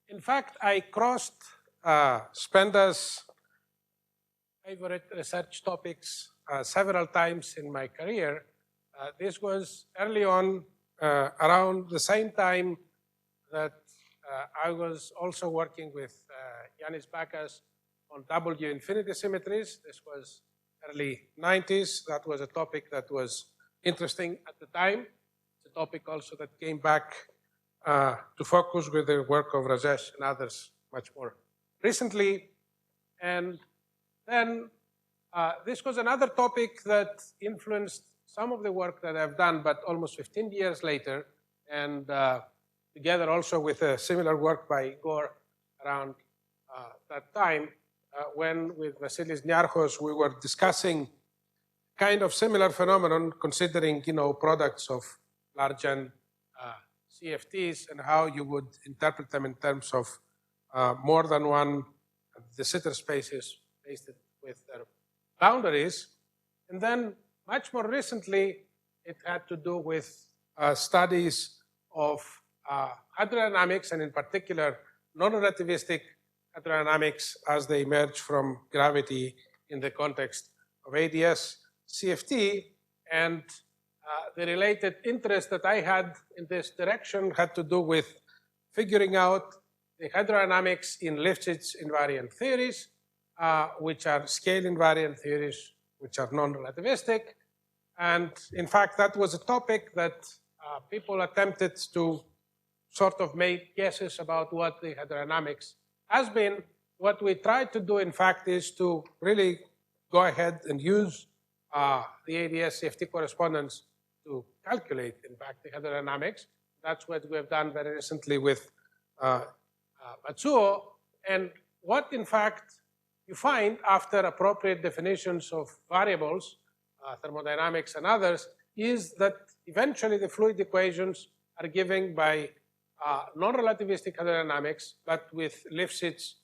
In fact, I crossed Spenda's favorite research topics several times in my career. This was early on, around the same time that I was also working with Yanis Bakas on W infinity symmetries. This was early 90s. That was a topic that was interesting at the time. It's a topic also that came back to focus with the work of Rajesh and others much more recently. And then this was another topic that influenced some of the work that I've done, but almost 15 years later, and together also with a similar work by Igor around that time, when with Vasilis Niarchos we were discussing kind of similar phenomenon, considering products of large N CFTs and how you would interpret them in terms of more than one de Sitter spaces based with their boundaries. And then much more recently, it had to do with studies of hydrodynamics, and in particular non-relativistic hydrodynamics as they emerge from gravity in the context of ADS CFT. And the related interest that I had in this direction had to do with figuring out the hydrodynamics in Lifshitz invariant theories, which are scale invariant theories, which are non-relativistic. And in fact, that was a topic that people attempted to sort of make guesses about what the hydrodynamics has been. What we tried to do, in fact, is to really go ahead and use the ADS CFT correspondence to calculate, in fact, the hydrodynamics. That's what we have done very recently with Matsuo. And what, in fact, you find after appropriate definitions of variables, thermodynamics and others, is that eventually the fluid equations are given by non-relativistic hydrodynamics, but with Lifshitz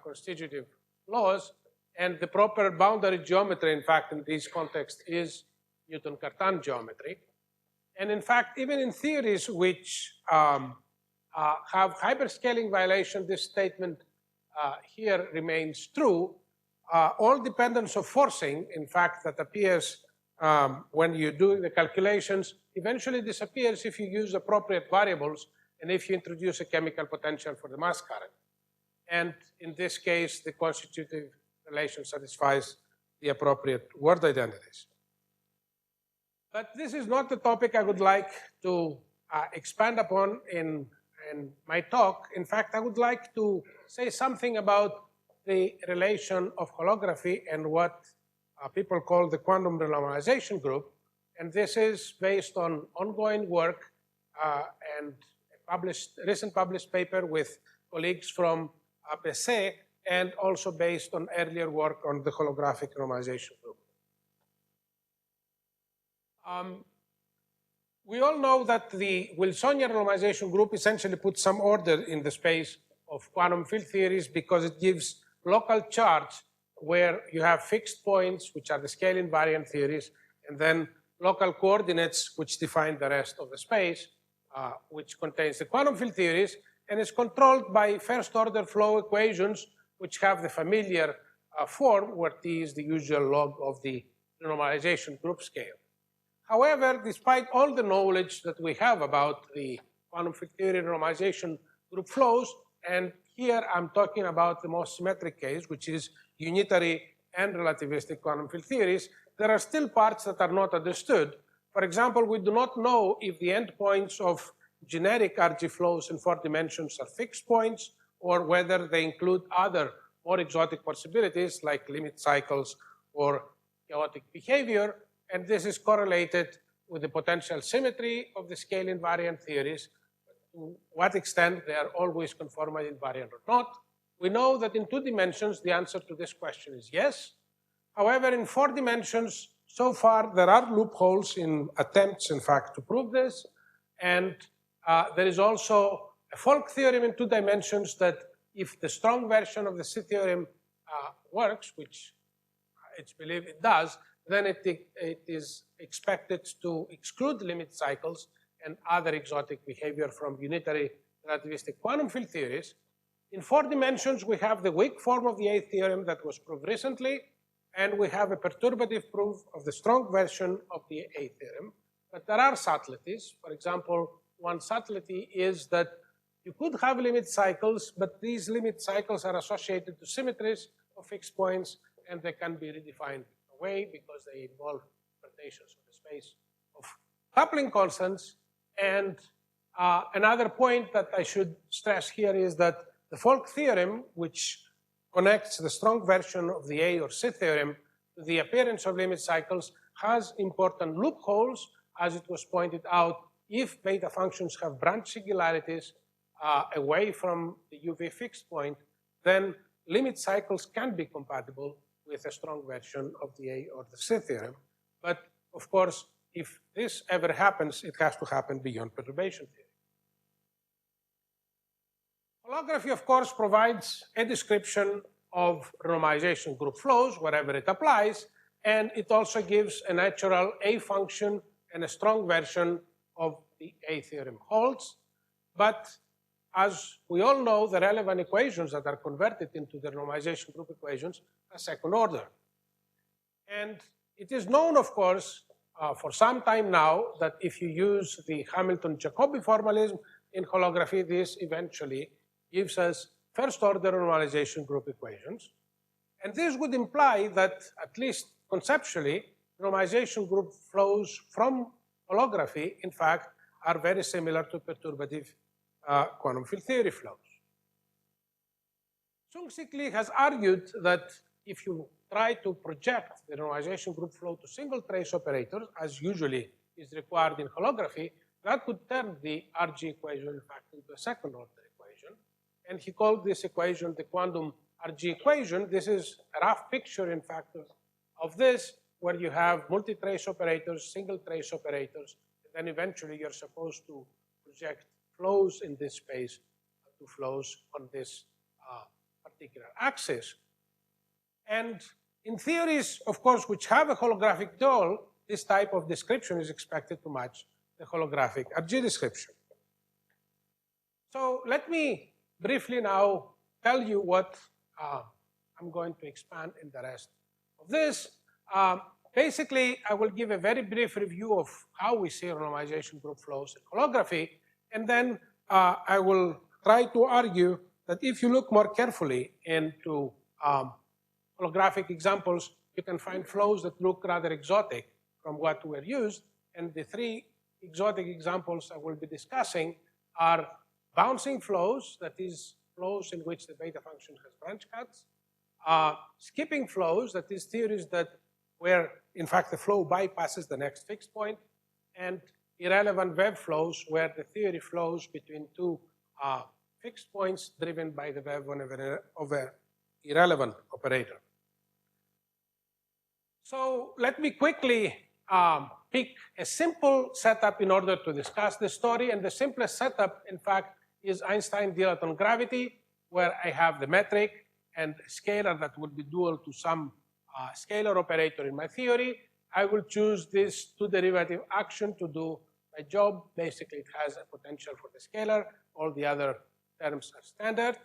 constitutive laws, and the proper boundary geometry, in fact, in this context is Newton-Cartan geometry. And in fact, even in theories which have hyperscaling violation, this statement here remains true. All dependence of forcing, in fact, that appears when you do the calculations, eventually disappears if you use appropriate variables and if you introduce a chemical potential for the mass current. And in this case, the constitutive relation satisfies the appropriate word identities. But this is not the topic I would like to expand upon in my talk. In fact, I would like to say something about the relation of holography and what people call the quantum renormalization group. And this is based on ongoing work and recent published paper with colleagues from APC, and also based on earlier work on the holographic renormalization group. We all know that the Wilsonian renormalization group essentially puts some order in the space of quantum field theories because it gives local charge where you have fixed points, which are the scale invariant theories, and then local coordinates, which define the rest of the space, which contains the quantum field theories, and is controlled by first-order flow equations, which have the familiar form, where T is the usual log of the renormalization group scale. However, despite all the knowledge that we have about the quantum field theory renormalization group flows, and here I'm talking about the most symmetric case, which is unitary and relativistic quantum field theories, there are still parts that are not understood. For example, we do not know if the endpoints of generic RG flows in 4 dimensions are fixed points, or whether they include other more exotic possibilities like limit cycles or chaotic behavior. And this is correlated with the potential symmetry of the scale invariant theories, to what extent they are always conformally invariant or not. We know that in 2 dimensions, the answer to this question is yes. However, in 4 dimensions, so far, there are loopholes in attempts, in fact, to prove this. And there is also a Folk theorem in 2 dimensions that if the strong version of the C theorem works, which it's believed it does, then it is expected to exclude limit cycles and other exotic behavior from unitary relativistic quantum field theories. In 4 dimensions, we have the weak form of the A theorem that was proved recently, and we have a perturbative proof of the strong version of the A theorem. But there are subtleties. For example, one subtlety is that you could have limit cycles, but these limit cycles are associated to symmetries of fixed points, and they can be redefined away because they involve perturbations of the space of coupling constants. And another point that I should stress here is that the Folk theorem, which connects the strong version of the A or C theorem to the appearance of limit cycles, has important loopholes, as it was pointed out. If beta functions have branch singularities away from the UV fixed point, then limit cycles can be compatible with a strong version of the A or the C theorem. But of course, if this ever happens, it has to happen beyond perturbation theory. Holography, of course, provides a description of renormalization group flows wherever it applies, and it also gives a natural A function and a strong version of the A theorem holds. But as we all know, the relevant equations that are converted into the renormalization group equations are second order. And it is known, of course, for some time now that if you use the Hamilton-Jacobi formalism in holography, this eventually gives us first-order renormalization group equations. And this would imply that, at least conceptually, renormalization group flows from holography, in fact, are very similar to perturbative quantum field theory flows. Sung-Sik Lee has argued that if you try to project the renormalization group flow to single trace operators, as usually is required in holography, that could turn the RG equation, in fact, into a second-order equation. And he called this equation the quantum RG equation. This is a rough picture, in fact, of this, where you have multi-trace operators, single-trace operators, and then eventually you're supposed to project flows in this space to flows on this particular axis. And in theories, of course, which have a holographic dual, this type of description is expected to match the holographic RG description. So let me briefly now tell you what I'm going to expand in the rest of this. Basically, I will give a very brief review of how we see renormalization group flows in holography, and then I will try to argue that if you look more carefully into holographic examples, you can find flows that look rather exotic from what were used, and the 3 exotic examples I will be discussing are bouncing flows, that is, flows in which the beta function has branch cuts, skipping flows, that is, theories that where, in fact, the flow bypasses the next fixed point, and irrelevant wave flows, where the theory flows between 2 fixed points driven by the wave of an irrelevant operator. So let me quickly pick a simple setup in order to discuss the story, and the simplest setup, in fact, is Einstein-Dilaton gravity, where I have the metric and a scalar that would be dual to some scalar operator in my theory. I will choose this 2-derivative action to do my job. Basically, it has a potential for the scalar. All the other terms are standard.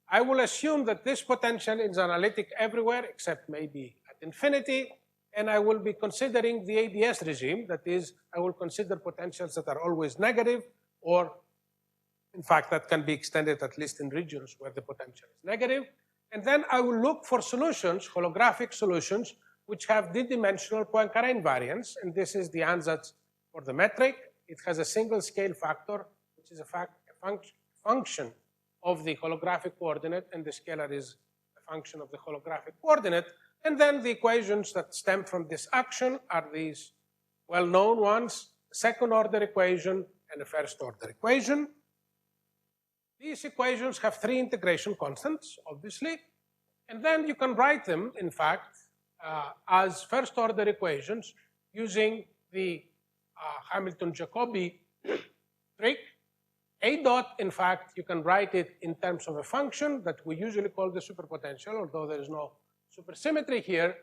I will assume that this potential is analytic everywhere except maybe at infinity, and I will be considering the ADS regime. That is, I will consider potentials that are always negative, or in fact, that can be extended at least in regions where the potential is negative. And then I will look for solutions, holographic solutions, which have d-dimensional Poincare invariance, and this is the ansatz for the metric. It has a single scale factor, which is a function of the holographic coordinate, and the scalar is a function of the holographic coordinate. And then the equations that stem from this action are these well-known ones, a second-order equation and a first-order equation. These equations have 3 integration constants, obviously, and then you can write them, in fact, as first-order equations using the Hamilton-Jacobi trick. A dot, in fact, you can write it in terms of a function that we usually call the superpotential, although there is no supersymmetry here.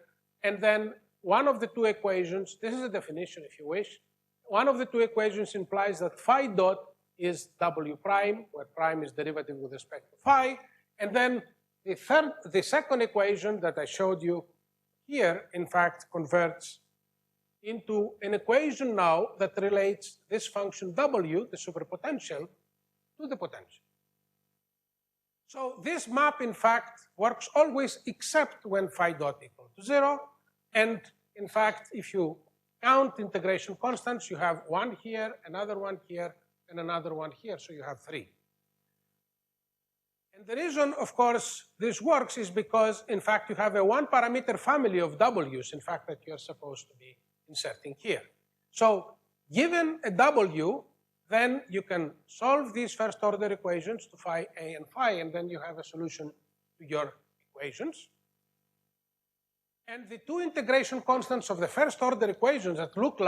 And then one of the 2 equations, this is a definition if you wish, one of the 2 equations implies that phi dot is W prime, where prime is derivative with respect to phi, And then the second equation that I showed you here, in fact, converts into an equation now that relates this function W, the superpotential, to the potential. So this map, in fact, works always except when phi dot equal to 0. And in fact, if you count integration constants, you have one here, another one here, and another one here, so you have 3. And the reason, of course, this works is because, in fact, you have a one-parameter family of W's, in fact, that you're supposed to be inserting here. So given a W, then you can solve these first-order equations to phi a and phi, and then you have a solution to your equations. And the two integration constants of the first-order equations that look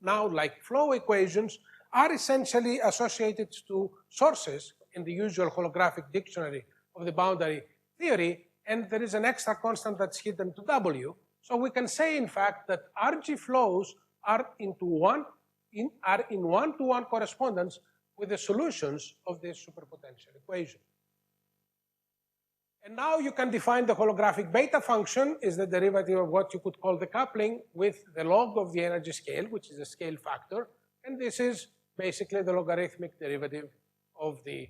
now like flow equations are essentially associated to sources in the usual holographic dictionary of the boundary theory, and there is an extra constant that's hidden to W. So we can say, in fact, that RG flows are in one-to-one correspondence with the solutions of this superpotential equation. And now you can define the holographic beta function is the derivative of what you could call the coupling with the log of the energy scale, which is a scale factor, and this is basically the logarithmic derivative of the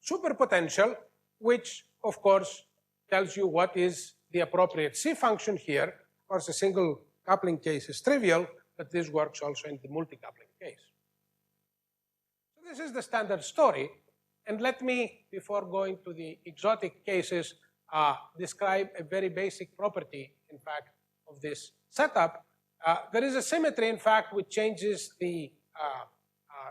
superpotential, which, of course, tells you what is the appropriate C function here. Of course, a single coupling case is trivial, but this works also in the multi-coupling case. So this is the standard story. And let me, before going to the exotic cases, describe a very basic property, in fact, of this setup. There is a symmetry, in fact, which changes the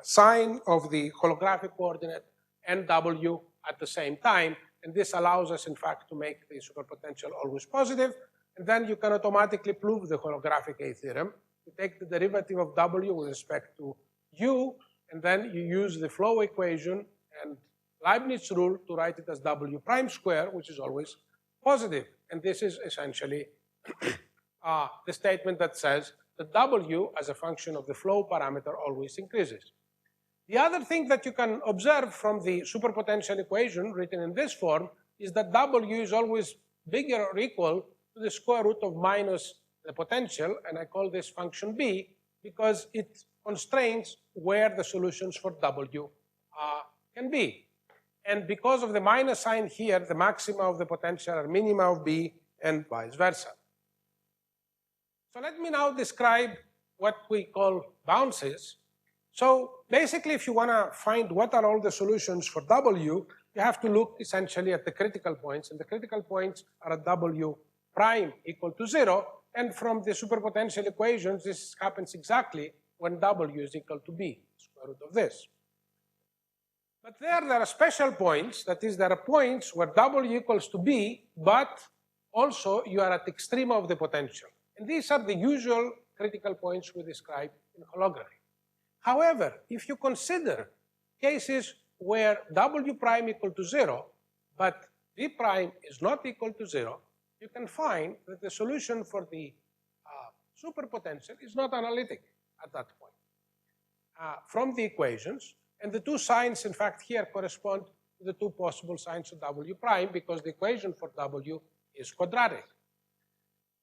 sign of the holographic coordinate and W at the same time. And this allows us, in fact, to make the superpotential always positive. And then you can automatically prove the holographic A theorem. You take the derivative of W with respect to U, and then you use the flow equation and Leibniz rule to write it as W prime square, which is always positive. And this is essentially the statement that says that W, as a function of the flow parameter, always increases. The other thing that you can observe from the superpotential equation written in this form is that W is always bigger or equal to the square root of minus the potential, and I call this function B because it constrains where the solutions for W can be. And because of the minus sign here, the maxima of the potential are minima of B and vice versa. So let me now describe what we call bounces. So basically, if you want to find what are all the solutions for W, you have to look essentially at the critical points, and the critical points are at W prime equal to 0, and from the superpotential equations, this happens exactly when W is equal to B, square root of this. But there are special points, that is, there are points where W equals to B, but also you are at the extreme of the potential. And these are the usual critical points we describe in holography. However, if you consider cases where W prime equal to 0, but B prime is not equal to 0, you can find that the solution for the superpotential is not analytic at that point from the equations. And the two signs, in fact, here correspond to the two possible signs of W prime because the equation for W is quadratic.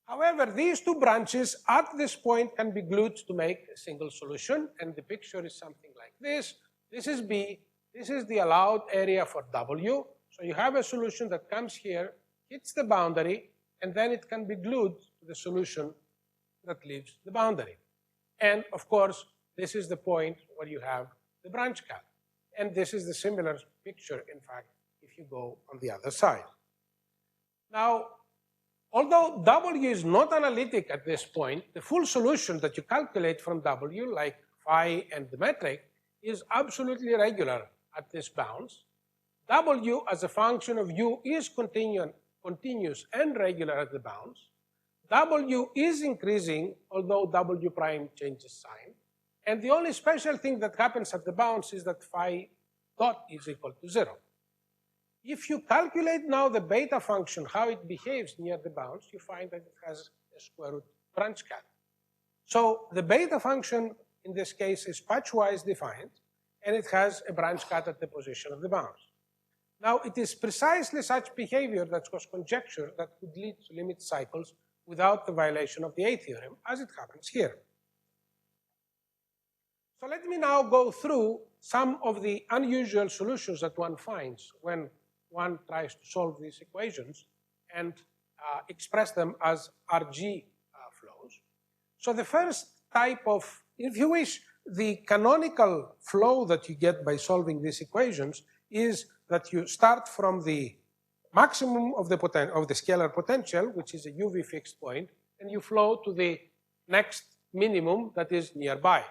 However, these two branches at this point can be glued to make a single solution, and the picture is something like this. This is B, this is the allowed area for W. So you have a solution that comes here, hits the boundary, and then it can be glued to the solution that leaves the boundary. And of course, this is the point where you have the branch cut. And this is the similar picture, in fact, if you go on the other side. Now, although W is not analytic at this point, the full solution that you calculate from W, like phi and the metric, is absolutely regular at this bounds. W as a function of U is continuous and regular at the bounds. W is increasing, although W prime changes sign. And the only special thing that happens at the bounds is that phi dot is equal to 0. If you calculate now the beta function, how it behaves near the bounds, you find that it has a square root branch cut. So the beta function in this case is patchwise defined, and it has a branch cut at the position of the bounds. Now, it is precisely such behavior that was conjectured that could lead to limit cycles without the violation of the A theorem, as it happens here. So let me now go through some of the unusual solutions that one finds when one tries to solve these equations and express them as RG flows. So the first type of, if you wish, the canonical flow that you get by solving these equations is that you start from the maximum of the scalar potential, which is a UV fixed point, and you flow to the next minimum that is nearby.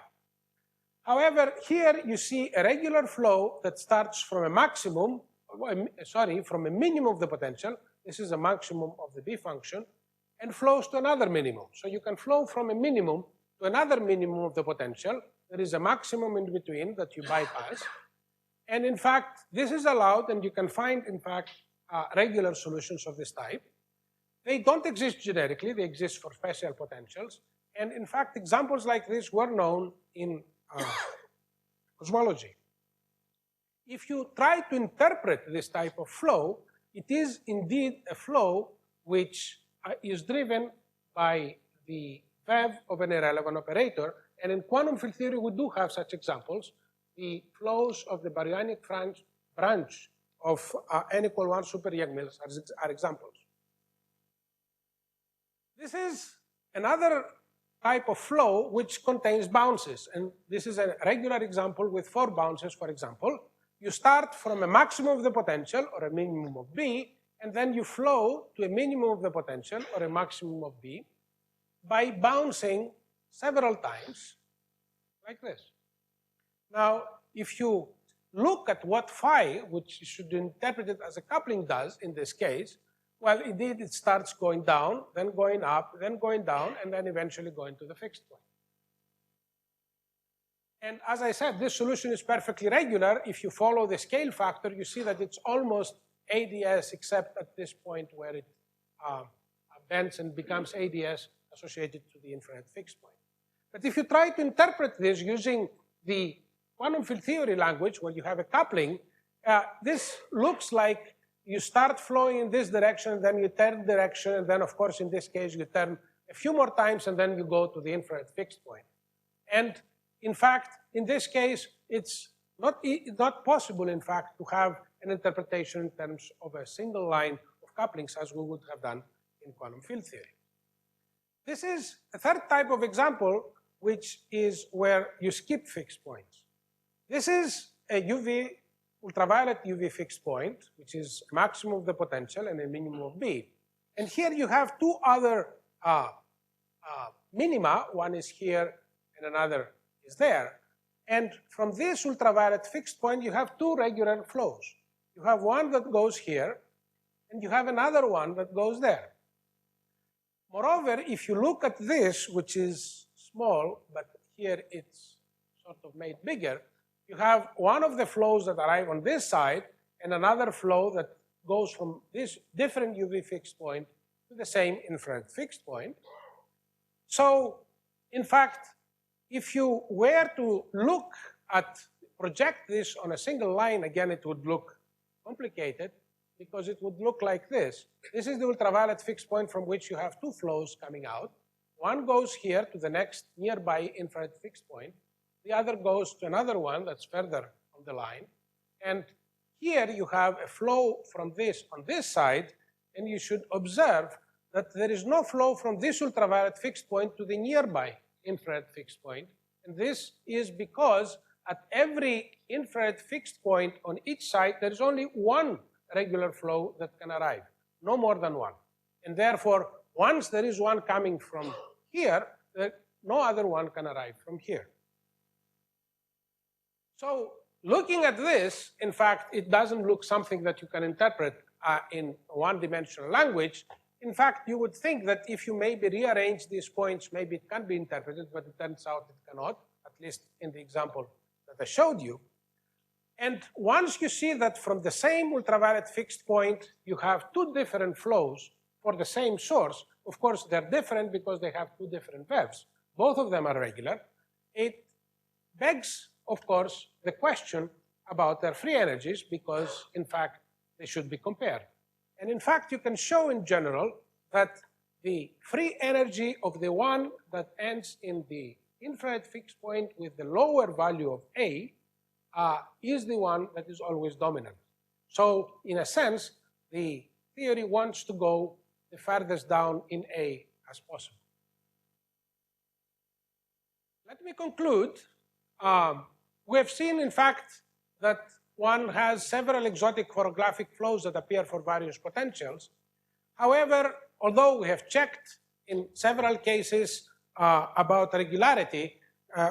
However, here you see a regular flow that starts from a maximum, from a minimum of the potential. This is a maximum of the B function, and flows to another minimum. So you can flow from a minimum to another minimum of the potential. There is a maximum in between that you bypass. And in fact, this is allowed, and you can find, in fact, regular solutions of this type. They don't exist generically. They exist for special potentials. And in fact, examples like this were known in cosmology. If you try to interpret this type of flow, it is indeed a flow which is driven by the VEV of an irrelevant operator. And in quantum field theory, we do have such examples. The flows of the baryonic branch of n=1 super Yang-Mills are examples. This is another type of flow which contains bounces, and this is a regular example with 4 bounces, for example. You start from a maximum of the potential, or a minimum of B, and then you flow to a minimum of the potential, or a maximum of B, by bouncing several times, like this. Now, if you look at what phi, which you should interpret it as a coupling, does in this case, well, indeed, it starts going down, then going up, then going down, and then eventually going to the fixed point. And as I said, this solution is perfectly regular. If you follow the scale factor, you see that it's almost ADS, except at this point where it bends and becomes ADS associated to the infrared fixed point. But if you try to interpret this using the quantum field theory language, where you have a coupling, this looks like you start flowing in this direction, then you turn direction, and then, of course, in this case, you turn a few more times, and then you go to the infrared fixed point. And in fact, in this case, it's not possible, in fact, to have an interpretation in terms of a single line of couplings as we would have done in quantum field theory. This is a third type of example, which is where you skip fixed points. This is a ultraviolet UV fixed point, which is maximum of the potential and a minimum of B. And here you have 2 other minima. One is here and another is there. And from this ultraviolet fixed point, you have 2 regular flows. You have one that goes here, and you have another one that goes there. Moreover, if you look at this, which is small, but here it's sort of made bigger, you have one of the flows that arrive on this side and another flow that goes from this different UV fixed point to the same infrared fixed point. So, in fact, if you were to project this on a single line, again, it would look complicated because it would look like this. This is the ultraviolet fixed point from which you have 2 flows coming out. One goes here to the next nearby infrared fixed point. The other goes to another one that's further on the line. And here you have a flow from this on this side, and you should observe that there is no flow from this ultraviolet fixed point to the nearby infrared fixed point. And this is because at every infrared fixed point on each side, there is only one regular flow that can arrive, no more than one. And therefore, once there is one coming from here, no other one can arrive from here. So looking at this, in fact, it doesn't look something that you can interpret in one-dimensional language. In fact, you would think that if you maybe rearrange these points, maybe it can be interpreted, but it turns out it cannot, at least in the example that I showed you. And once you see that from the same ultraviolet fixed point, you have 2 different flows for the same source, of course, they're different because they have 2 different VEVs. Both of them are regular. It begs, of course, the question about their free energies because, in fact, they should be compared. And in fact, you can show in general that the free energy of the one that ends in the infrared fixed point with the lower value of A is the one that is always dominant. So in a sense, the theory wants to go the farthest down in A as possible. Let me conclude. We have seen, in fact, that one has several exotic holographic flows that appear for various potentials. However, although we have checked in several cases about regularity,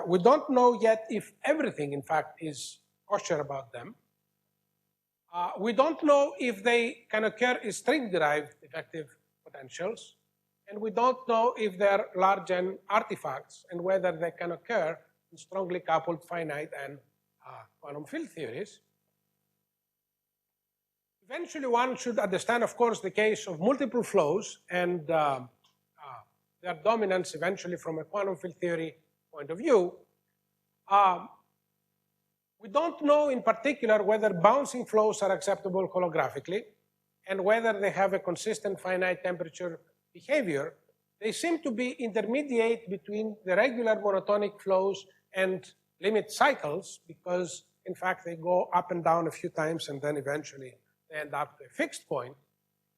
we don't know yet if everything, in fact, is kosher about them. We don't know if they can occur in string-derived effective potentials, and we don't know if they're large N artifacts and whether they can occur in strongly coupled finite and quantum field theories. Eventually, one should understand, of course, the case of multiple flows and their dominance eventually from a quantum field theory point of view. We don't know in particular whether bouncing flows are acceptable holographically and whether they have a consistent finite temperature behavior. They seem to be intermediate between the regular monotonic flows and limit cycles because, in fact, they go up and down a few times and then eventually they end up at a fixed point.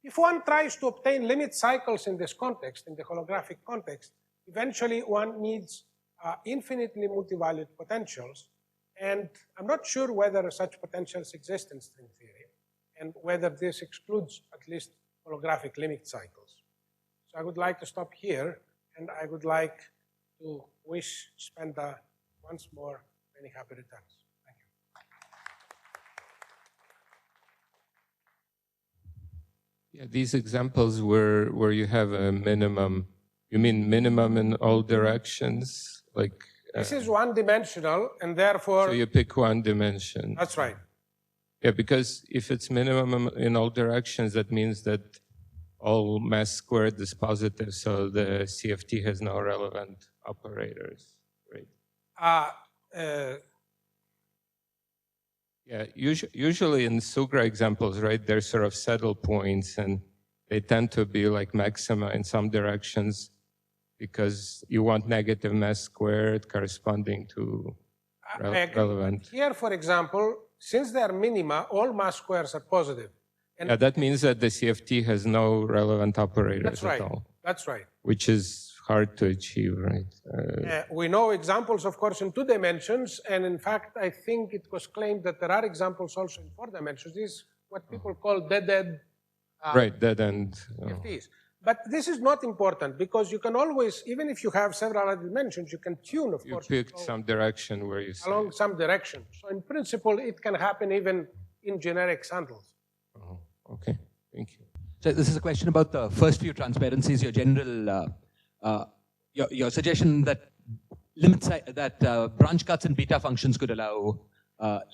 If one tries to obtain limit cycles in this context, in the holographic context, eventually one needs infinitely multivalued potentials. And I'm not sure whether such potentials exist in string theory and whether this excludes at least holographic limit cycles. So I would like to stop here, and I would like to wish Spenda once more many happy returns. Thank you. Yeah, these examples where you have a minimum, you mean minimum in all directions? Like this is one-dimensional, and therefore... So you pick one dimension. That's right. Yeah, because if it's minimum in all directions, that means that all mass squared is positive, so the CFT has no relevant operators, right? Yeah, usually in Sugra examples, right, they're sort of saddle points, and they tend to be like maxima in some directions because you want negative mass squared corresponding to relevant. Here, for example, since they are minima, all mass squares are positive. And yeah, that means that the CFT has no relevant operators at all. That's right. Which is hard to achieve, right? We know examples, of course, in 2 dimensions, and in fact, I think it was claimed that there are examples also in 4 dimensions. This is what people call dead-end right, dead-end CFTs. But this is not important because you can always, even if you have several other dimensions, you can tune, of course. You pick some direction where you see along some direction. So in principle, it can happen even in generic samples. Okay, thank you. So this is a question about the first few transparencies, your general, your suggestion that branch cuts and beta functions could allow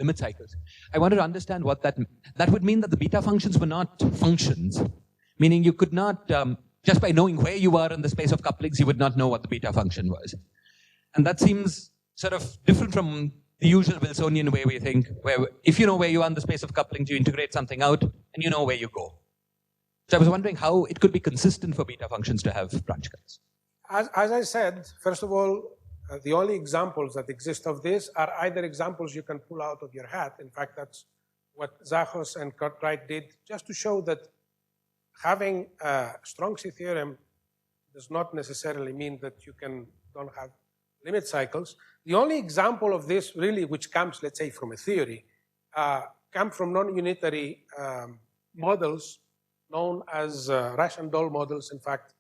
limit cycles. I wanted to understand what that would mean that the beta functions were not functions, meaning you could not, just by knowing where you are in the space of couplings, you would not know what the beta function was. And that seems sort of different from the usual Wilsonian way we think, where if you know where you are in the space of couplings, you integrate something out and you know where you go. So I was wondering how it could be consistent for beta functions to have branch cuts. As I said, first of all, the only examples that exist of this are either examples you can pull out of your hat. In fact, that's what Zachos and Cartwright did, just to show that having a strong C theorem does not necessarily mean that you don't have limit cycles. The only example of this really, which comes, let's say, from a theory, come from non-unitary models known as Rashandol models, in fact,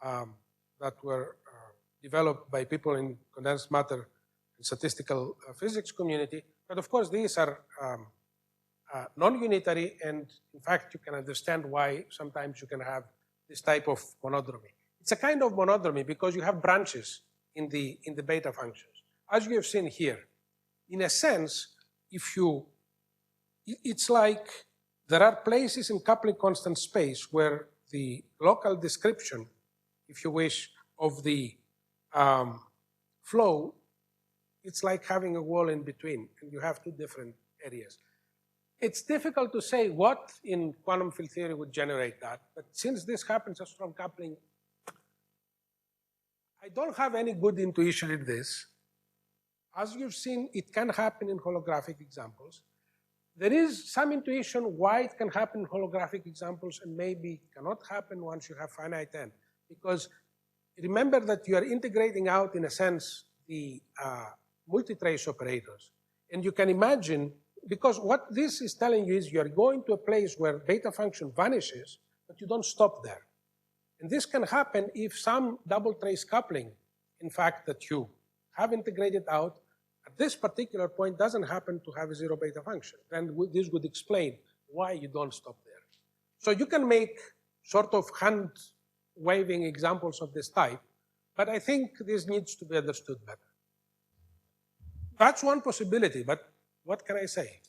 that were developed by people in condensed matter and statistical physics community. But of course, these are non-unitary, and in fact, you can understand why sometimes you can have this type of monodromy. It's a kind of monodromy because you have branches in the beta functions. As you have seen here, in a sense, it's like there are places in coupling constant space where the local description, if you wish, of the flow, it's like having a wall in between, and you have 2 different areas. It's difficult to say what in quantum field theory would generate that, but since this happens as strong coupling, I don't have any good intuition in this. As you've seen, it can happen in holographic examples. There is some intuition why it can happen in holographic examples and maybe cannot happen once you have finite n. Because remember that you are integrating out, in a sense, the multitrace operators. And you can imagine, because what this is telling you is you are going to a place where beta function vanishes, but you don't stop there. And this can happen if some double trace coupling, in fact, that you have integrated out, at this particular point doesn't happen to have a zero beta function. Then this would explain why you don't stop there. So you can make sort of hand-waving examples of this type, but I think this needs to be understood better. That's one possibility, but what can I say?